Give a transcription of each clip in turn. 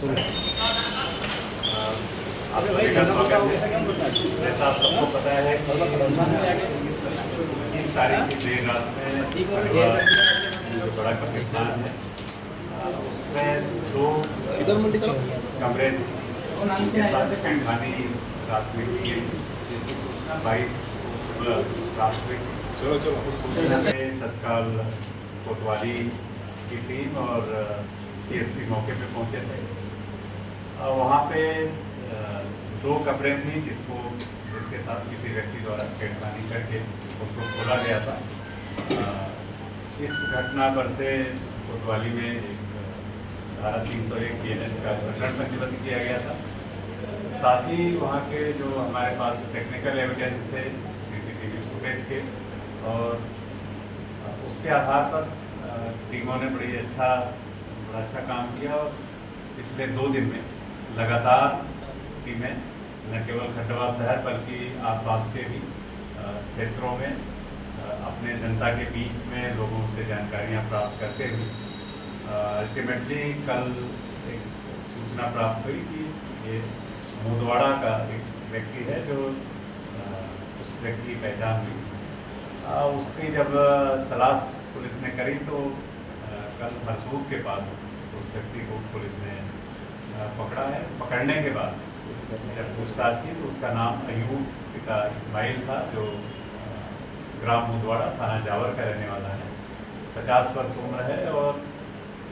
जैसा आप सबको पता है कि 20 तारीख की देर रात में जो बड़ा कब्रिस्तान है उसमें 2 कमरे के साथ छेड़खानी रात में की गई, जिसकी सूचना 22 रात में सूचना में तत्काल कोतवाली की टीम और CSP मौके पे पहुंचे थे। वहाँ पे 2 कमरे थी जिसके साथ किसी व्यक्ति द्वारा छेड़खानी करके उसको खोला गया था। इस घटना पर से कोतवाली में एक धारा 301 BNS का प्रकरण पंजीबद्ध किया गया था। साथ ही वहाँ के जो हमारे पास टेक्निकल एविडेंस थे CCTV फुटेज के, और उसके आधार पर टीमों ने बड़ा अच्छा काम किया। और पिछले 2 दिन में लगातार टीमें न केवल खंडवा शहर बल्कि आसपास के भी क्षेत्रों में अपने जनता के बीच में लोगों से जानकारियां प्राप्त करते हुए अल्टीमेटली कल एक सूचना प्राप्त हुई कि ये मुदवाड़ा का एक व्यक्ति है जो उस व्यक्ति की पहचान हुई। उसकी जब तलाश पुलिस ने करी तो कल हरसूद के पास उस व्यक्ति को पुलिस ने पकड़ा है। पकड़ने के बाद जब पूछताछ की तो उसका नाम अयूब पिता इस्माइल था, जो ग्राम मुदवाड़ा थाना जावर का रहने वाला है। 50 वर्ष उम्र है। और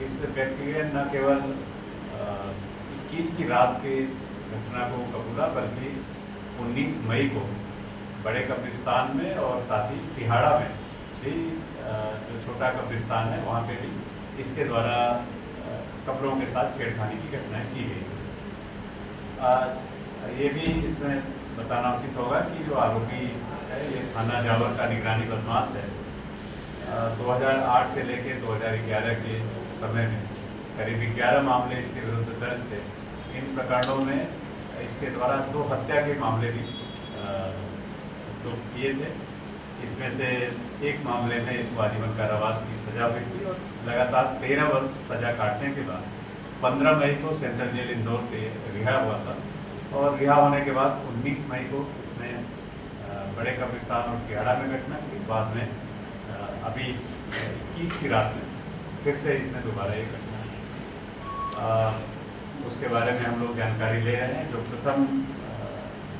इस व्यक्ति ने न केवल 21 की रात की घटना को कबूला बल्कि 19 मई को बड़े कब्रिस्तान में और साथ ही सिहाड़ा में भी जो छोटा कब्रिस्तान है वहाँ पे भी इसके द्वारा कब्रों के साथ छेड़खानी की घटनाएं की गई। ये भी इसमें बताना उचित होगा कि जो आरोपी है ये थाना जावर का निगरानी बदमाश है। 2008 से लेकर 2011 के समय में करीब 11 मामले इसके विरुद्ध दर्ज थे। इन प्रकरणों में इसके द्वारा 2 हत्या के मामले भी तो किए थे। इसमें से एक मामले में इसको आजीवन कारावास की सजा हुई थी और लगातार 13 वर्ष सजा काटने के बाद 15 मई को सेंट्रल जेल इंदौर से रिहा हुआ था। और रिहा होने के बाद 19 मई को इसने बड़े कब्रिस्तान और सिहाड़ा में घटना की। बाद में अभी 21 की रात में फिर से इसने दोबारा ये घटना की। उसके बारे में हम लोग जानकारी ले रहे हैं। जो प्रथम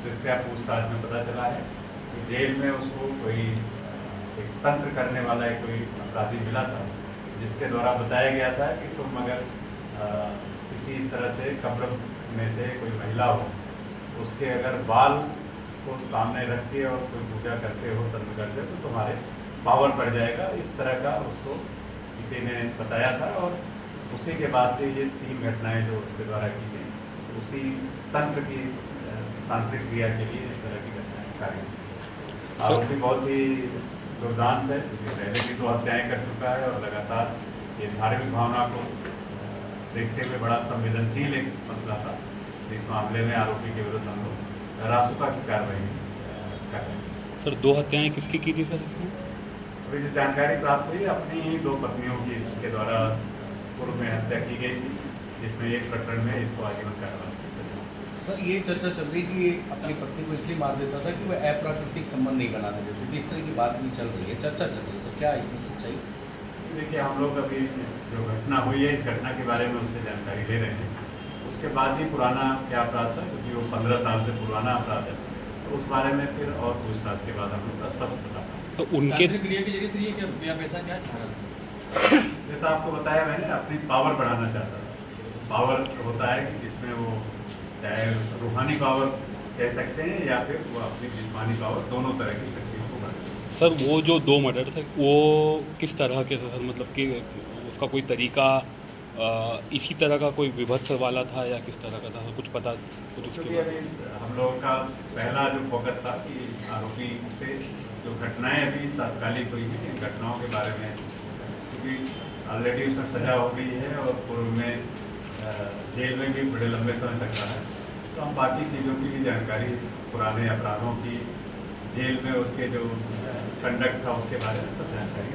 दृष्टया पूछताछ में पता चला है कि जेल में उसको कोई एक तंत्र करने वाला कोई अपराधी मिला था, जिसके द्वारा बताया गया था कि तुम अगर किसी इस तरह से कब्र में से कोई महिला हो, उसके अगर बाल को सामने रख के और कोई पूजा करते हो, तंत्र करते हो, तो तुम्हारे पावर बढ़ जाएगा। इस तरह का उसको किसी ने बताया था। और उसी के बाद से ये 3 घटनाएं जो उसके द्वारा की गई, उसी तंत्र की तांत्रिक क्रिया के लिए इस तरह की घटनाएं कार्य। आरोपी बहुत ही दुर्दांत है, क्योंकि पहले भी 2 हत्याएं कर चुका है और लगातार ये धार्मिक भावना को देखते हुए बड़ा संवेदनशील एक मसला था। इस मामले में आरोपी के विरुद्ध हम लोग रासुका की कार्रवाई कर रहे हैं। सर 2 हत्याएं किसकी की थी सर इसमें? अभी जो जानकारी प्राप्त हुई अपनी ही 2 पत्नियों की इसके द्वारा पूर्व में हत्या की गई थी, जिसमें एक प्रकरण में इसको आजीवन कारावास की सजा। सर ये चर्चा चल रही कि अपनी पत्नी को इसलिए मार देता था कि वह अप्राकृतिक संबंध नहीं बनाने देते थे। इस तरह की बात भी चल रही है, चर्चा चल रही है। सर क्या इसमें सच्चाई? देखिए, हम लोग अभी इस जो घटना हुई है इस घटना के बारे में उससे जानकारी ले रहे हैं। उसके बाद ही पुराना क्या अपराध था, क्योंकि वो 15 साल से पुराना अपराध है, तो उस बारे में फिर और पूछताछ के बाद हम लोग स्पष्ट बता पाएंगे। तो उनके क्रिया के जरिए से ये क्या रुपया पैसा क्या चाह रहा था? जैसा आपको बताया मैंने, अपनी पावर बढ़ाना चाहता था। पावर होता है कि जिसमें वो चाहे रूहानी पावर कह सकते हैं या फिर वो अपनी जिस्मानी पावर, दोनों तरह की शक्तियों को बढ़ाते हैं। सर वो जो 2 मर्डर थे वो किस तरह के थे सर? मतलब कि उसका कोई तरीका इसी तरह का कोई विभत्स वाला था या किस तरह का था? कुछ पता कुछ उसके क्योंकि अभी हम लोगों का पहला जो फोकस था कि आरोपी से जो घटनाएं अभी तात्कालिक हुई हैं घटनाओं के बारे में, क्योंकि ऑलरेडी उसमें सजा हो गई है और पूर्व में जेल में भी बड़े लंबे समय तक रहा है, तो हम बाकी चीज़ों की भी जानकारी, पुराने अपराधों की, जेल में उसके जो कंडक्ट था उसके बारे में सब जानकारी।